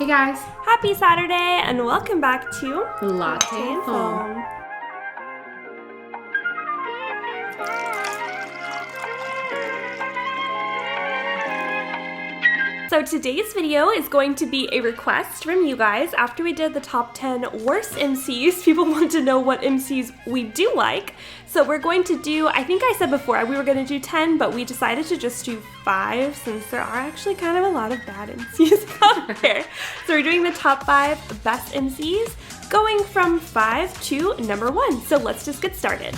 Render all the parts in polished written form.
Hey guys! Happy Saturday and welcome back to Latte and Foam. So today's video is going to be a request from you guys. After we did the top 10 worst MCs, people want to know what MCs we do like. So we're going to do, I think I said before we were going to do 10, but we decided to just do 5 since there are actually kind of a lot of bad MCs out there. So we're doing the top 5 best MCs, going from 5 to number 1. So let's just get started.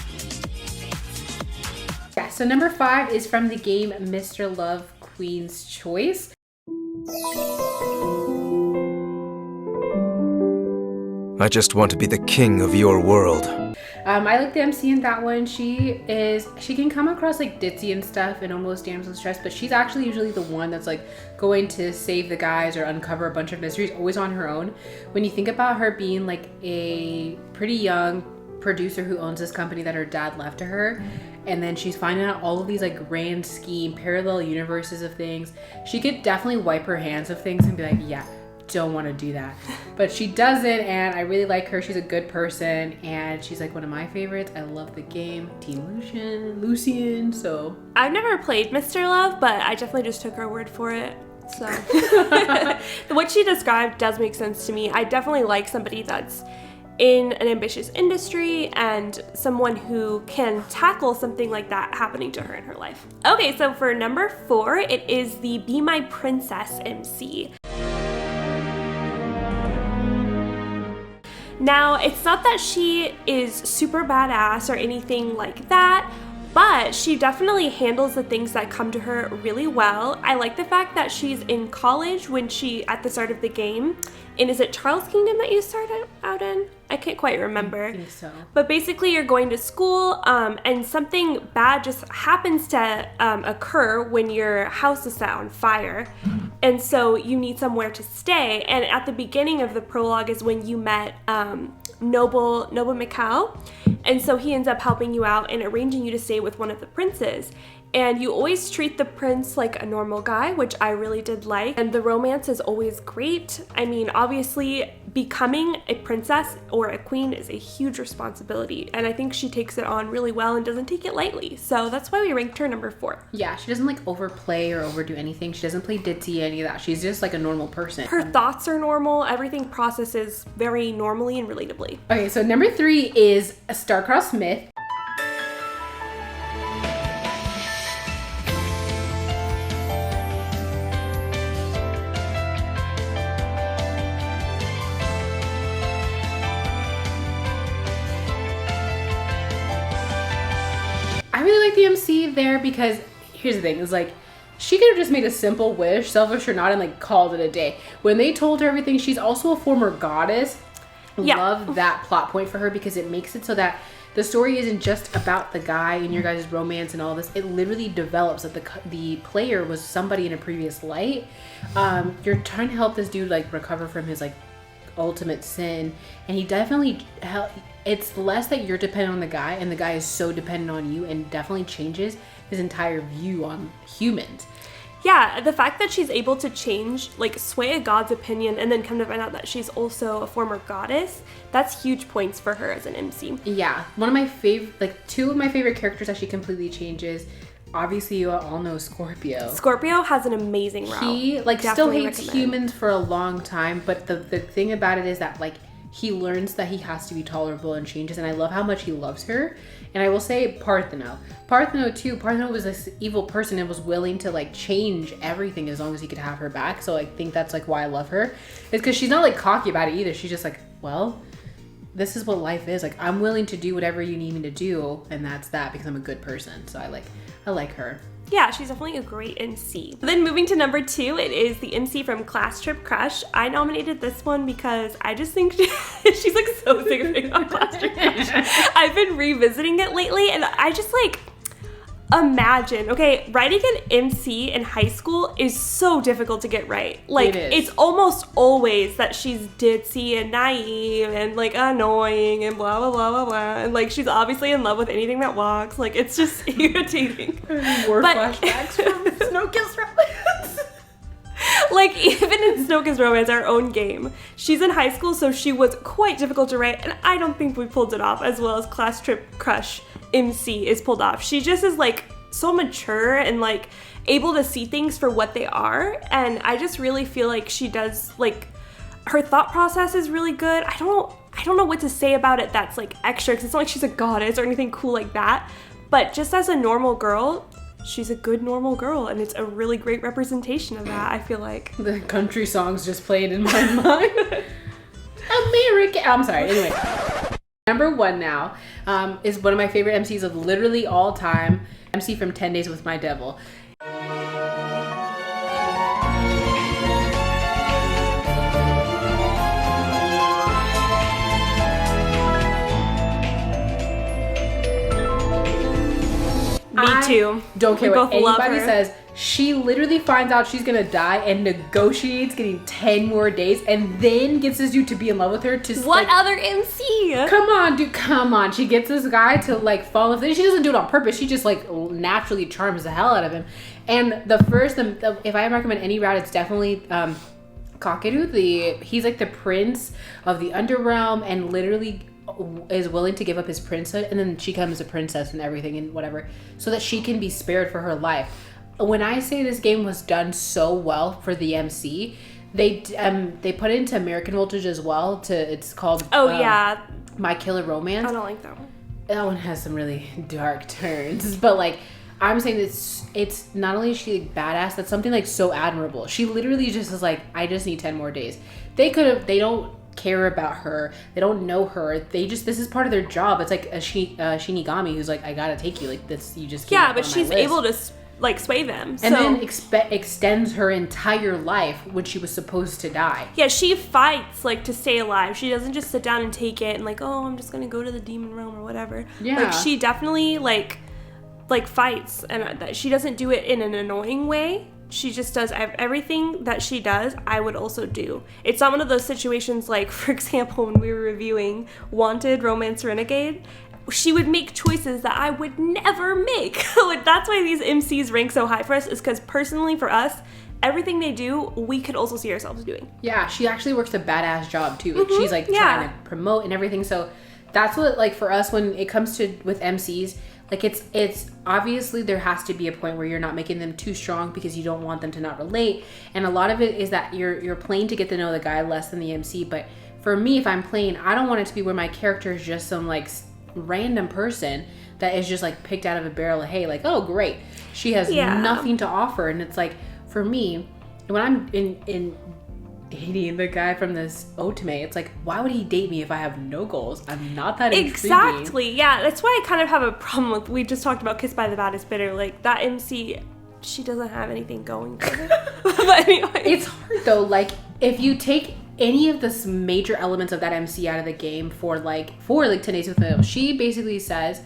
Yeah, so number 5 is from the game Mr. Love Queen's Choice. I just want to be the king of your world. I like the MC in that one. She can come across like ditzy and stuff and almost damsel in distress, but she's actually usually the one that's like going to save the guys or uncover a bunch of mysteries, always on her own. When you think about her being like a pretty young producer who owns this company that her dad left to her, and then she's finding out all of these like grand scheme parallel universes of things, she could definitely wipe her hands of things and be like, yeah, don't want to do that. But she doesn't, and I really like her. She's a good person, and she's like one of my favorites. I love the game. Team Lucian, so. I've never played Mr. Love, but I definitely just took her word for it. So what she described does make sense to me. I definitely like somebody that's in an ambitious industry and someone who can tackle something like that happening to her in her life. Okay, so for number 4, it is the Be My Princess MC. Now, it's not that she is super badass or anything like that, but she definitely handles the things that come to her really well. I like the fact that she's in college at the start of the game. And is it Charles Kingdom that you started out in? I can't quite remember. I think so. But basically you're going to school and something bad just happens to occur when your house is set on fire. And so you need somewhere to stay. And at the beginning of the prologue is when you met Noble Mikau. And so he ends up helping you out and arranging you to stay with one of the princes. And you always treat the prince like a normal guy, which I really did like. And the romance is always great. I mean, obviously, becoming a princess or a queen is a huge responsibility. And I think she takes it on really well and doesn't take it lightly. So that's why we ranked her number 4. Yeah, she doesn't like overplay or overdo anything. She doesn't play ditzy, any of that. She's just like a normal person. Her thoughts are normal. Everything processes very normally and relatably. Okay, so number 3 is a Star-Crossed Myth. I really like the MC there because here's the thing, it's like she could have just made a simple wish, selfish or not, and like called it a day. When they told her everything, she's also a former goddess. Yeah. Love that plot point for her because it makes it so that the story isn't just about the guy and your guys' romance and all this. It literally develops that the player was somebody in a previous light. You're trying to help this dude like recover from his like ultimate sin, and he definitely it's less that you're dependent on the guy and the guy is so dependent on you, and definitely changes his entire view on humans. Yeah, the fact that she's able to change, like sway a god's opinion and then come to find out that she's also a former goddess, that's huge points for her as an MC. Yeah, one of my favorite, like 2 of my favorite characters that she completely changes. Obviously, you all know Scorpio. Scorpio has an amazing route. He still hates humans for a long time, but the thing about it is that like he learns that he has to be tolerable and changes, and I love how much he loves her. And I will say Partheno too. Partheno was this evil person and was willing to like change everything as long as he could have her back. So I think that's like why I love her. It's because she's not like cocky about it either. She's just like, well, this is what life is. Like, I'm willing to do whatever you need me to do, and that's that because I'm a good person. So I like her. Yeah, she's definitely a great MC. Then moving to number 2, it is the MC from Class Trip Crush. I nominated this one because I just think she's like so sick of being on Class Trip Crush. I've been revisiting it lately, and I just like imagine, okay, writing an MC in high school is so difficult to get right. Like, it's almost always that she's ditzy and naive and like annoying and blah blah blah blah blah, and like she's obviously in love with anything that walks. Like, it's just irritating. More flashbacks from Snow Kiss reference. Like, even in Snoka's Romance, our own game, she's in high school, so she was quite difficult to write, and I don't think we pulled it off as well as Class Trip Crush MC is pulled off. She just is, like, so mature and, like, able to see things for what they are, and I just really feel like she does, like, her thought process is really good. I don't know what to say about it that's, like, extra, because it's not like she's a goddess or anything cool like that, but just as a normal girl, she's a good normal girl, and it's a really great representation of that, I feel like. The country songs just played in my mind. American. I'm sorry. Anyway. Number 1 now is one of my favorite MCs of literally all time. MC from 10 Days with My Devil. Me too. Don't care We what both love anybody her. says. She literally finds out she's gonna die and negotiates getting 10 more days and then gets this dude to be in love with her. To What other MC? Come on, dude, come on. She gets this guy to like fall in love. She doesn't do it on purpose. She just like naturally charms the hell out of him. And if I recommend any route, it's definitely Kakeru. He's like the prince of the underrealm and literally is willing to give up his princess, and then she becomes a princess and everything and whatever, so that she can be spared for her life. When I say this game was done so well for the MC, they put it into American Voltage as well. It's called My Killer Romance. I don't like that one. That one has some really dark turns, but like I'm saying, it's not only is she like, badass, that's something like so admirable. She literally just is like, I just need 10 more days. They don't care about her, they don't know her, this is part of their job. It's like a Shinigami who's like, I gotta take you, like this, you just can't. Yeah, but she's able to like sway them, and then extends her entire life when she was supposed to die. Yeah, she fights like to stay alive. She doesn't just sit down and take it and like, oh, I'm just gonna go to the demon realm or whatever. Yeah, like she definitely like fights, and she doesn't do it in an annoying way. She just does everything that she does, I would also do. It's not one of those situations like, for example, when we were reviewing Wanted Romance Renegade, she would make choices that I would never make. That's why these MCs rank so high for us, is because personally for us, everything they do, we could also see ourselves doing. Yeah, she actually works a badass job too. Like she's like trying to promote and everything. So that's what, like, for us, when it comes to with MCs, like it's obviously there has to be a point where you're not making them too strong because you don't want them to not relate. And a lot of it is that you're playing to get to know the guy less than the MC. But for me, if I'm playing, I don't want it to be where my character is just some like random person that is just like picked out of a barrel of hay. Like, oh great, she has nothing to offer. And it's like, for me, when I'm in dating the guy from this Otome, it's like, why would he date me if I have no goals? I'm not that intriguing. Exactly. Yeah, that's why I kind of have a problem with, we just talked about Kissed by the Baddest Bitter, like that MC, she doesn't have anything going for her. But anyway, it's hard though. Like, if you take any of the major elements of that MC out of the game for 10 Days with Devil, she basically says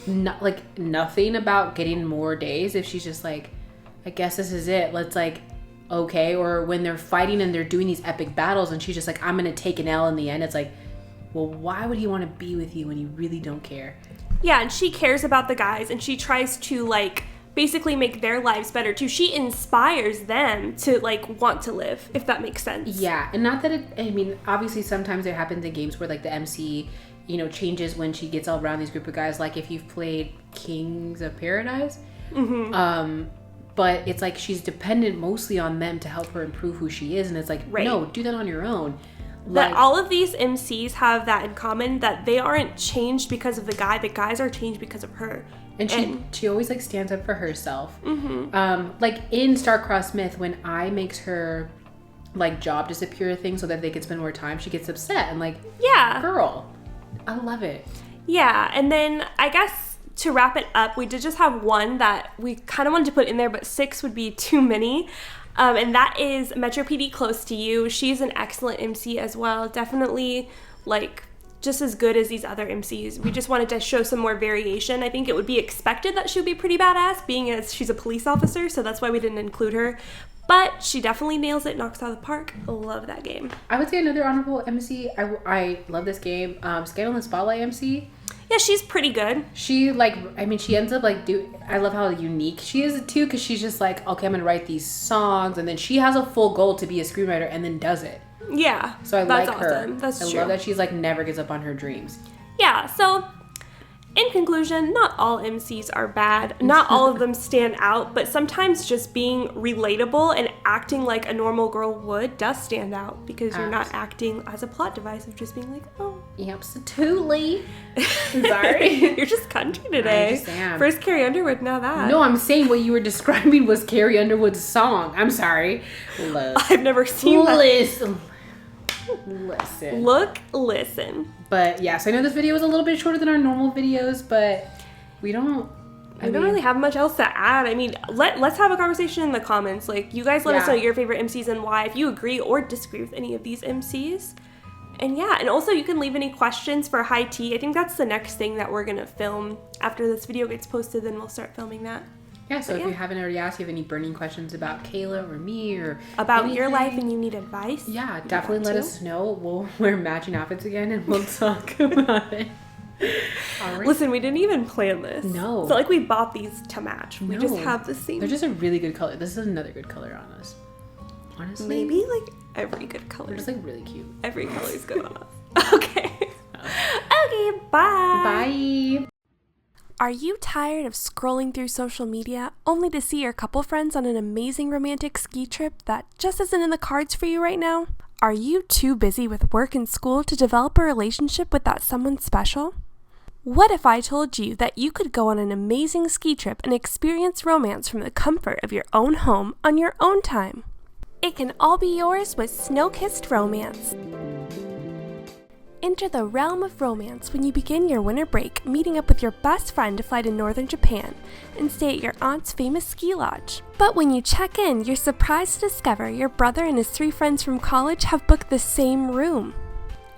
nothing about getting more days. If she's just like, I guess this is it, let's like, okay. Or when they're fighting and they're doing these epic battles and she's just like, I'm gonna take an L in the end. It's like, well, why would he want to be with you when you really don't care? Yeah, and she cares about the guys, and she tries to like basically make their lives better too. She inspires them to like want to live, if that makes sense. Yeah, and not that I mean, obviously sometimes it happens in games where like the MC, changes when she gets all around these group of guys. Like if you've played Kings of Paradise, but it's like she's dependent mostly on them to help her improve who she is, and it's like, no, do that on your own. That all of these MCs have that in common, that they aren't changed because of the guy. The guys are changed because of her. And she always like stands up for herself. Like in Star-Crossed Myth, when I makes her like job disappear thing so that they can spend more time, she gets upset and like, yeah, girl, I love it. Yeah, and then I guess to wrap it up, we did just have one that we kind of wanted to put in there, but 6 would be too many. And that is Metro PD Close to You. She's an excellent MC as well. Definitely like just as good as these other MCs. We just wanted to show some more variation. I think it would be expected that she would be pretty badass, being as she's a police officer, so that's why we didn't include her. But she definitely nails it, knocks out of the park. Love that game. I would say another honorable MC. I love this game. Scandal and Spotlight MC. Yeah, she's pretty good. She she ends up I love how unique she is too, because she's just like, okay, I'm gonna write these songs, and then she has a full goal to be a screenwriter and then does it. Yeah. So that's like her. Awesome. That's true. I love that she's like never gives up on her dreams. Yeah, so in conclusion, not all MCs are bad. Not all of them stand out, but sometimes just being relatable and acting like a normal girl would does stand out, because you're not acting as a plot device of just being like, oh. Absolutely. Sorry. You're just country today. I just am. First Carrie Underwood, now that. No, I'm saying what you were describing was Carrie Underwood's song. I'm sorry. I've never seen that. Listen. Listen. But yeah, so I know this video was a little bit shorter than our normal videos, but we don't really have much else to add. I mean, let's have a conversation in the comments. Like, you guys let us know your favorite MCs and why, if you agree or disagree with any of these MCs. And yeah, and also you can leave any questions for High Tea. I think that's the next thing that we're gonna film after this video gets posted. Then we'll start filming that. Yeah, so if you haven't already asked, you have any burning questions about Kayla or me or about anything, your life and you need advice, yeah, definitely let us know. We'll wear matching outfits again and we'll talk about it. All right. Listen, we didn't even plan this. No. It's not like we bought these to match. We just have the same. They're just a really good color. This is another good color on us. Honestly. Maybe like every good color. They're just like really cute. Every color is good on us. Okay. Okay, bye. Bye. Are you tired of scrolling through social media only to see your couple friends on an amazing romantic ski trip that just isn't in the cards for you right now? Are you too busy with work and school to develop a relationship with that someone special? What if I told you that you could go on an amazing ski trip and experience romance from the comfort of your own home on your own time? It can all be yours with Snow-Kissed Romance. Enter the realm of romance when you begin your winter break meeting up with your best friend to fly to northern Japan and stay at your aunt's famous ski lodge. But when you check in, you're surprised to discover your brother and his 3 friends from college have booked the same room.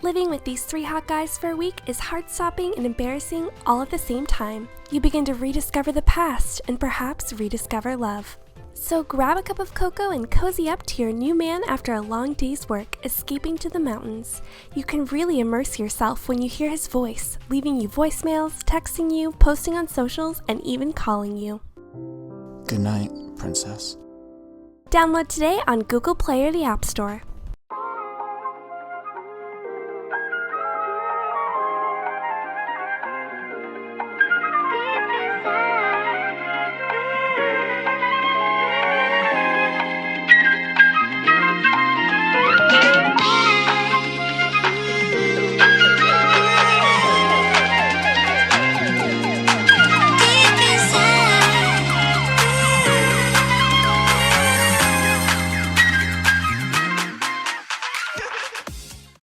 Living with these 3 hot guys for a week is heart-stopping and embarrassing all at the same time. You begin to rediscover the past and perhaps rediscover love. So grab a cup of cocoa and cozy up to your new man after a long day's work, escaping to the mountains. You can really immerse yourself when you hear his voice, leaving you voicemails, texting you, posting on socials, and even calling you. Good night, princess. Download today on Google Play or the App Store.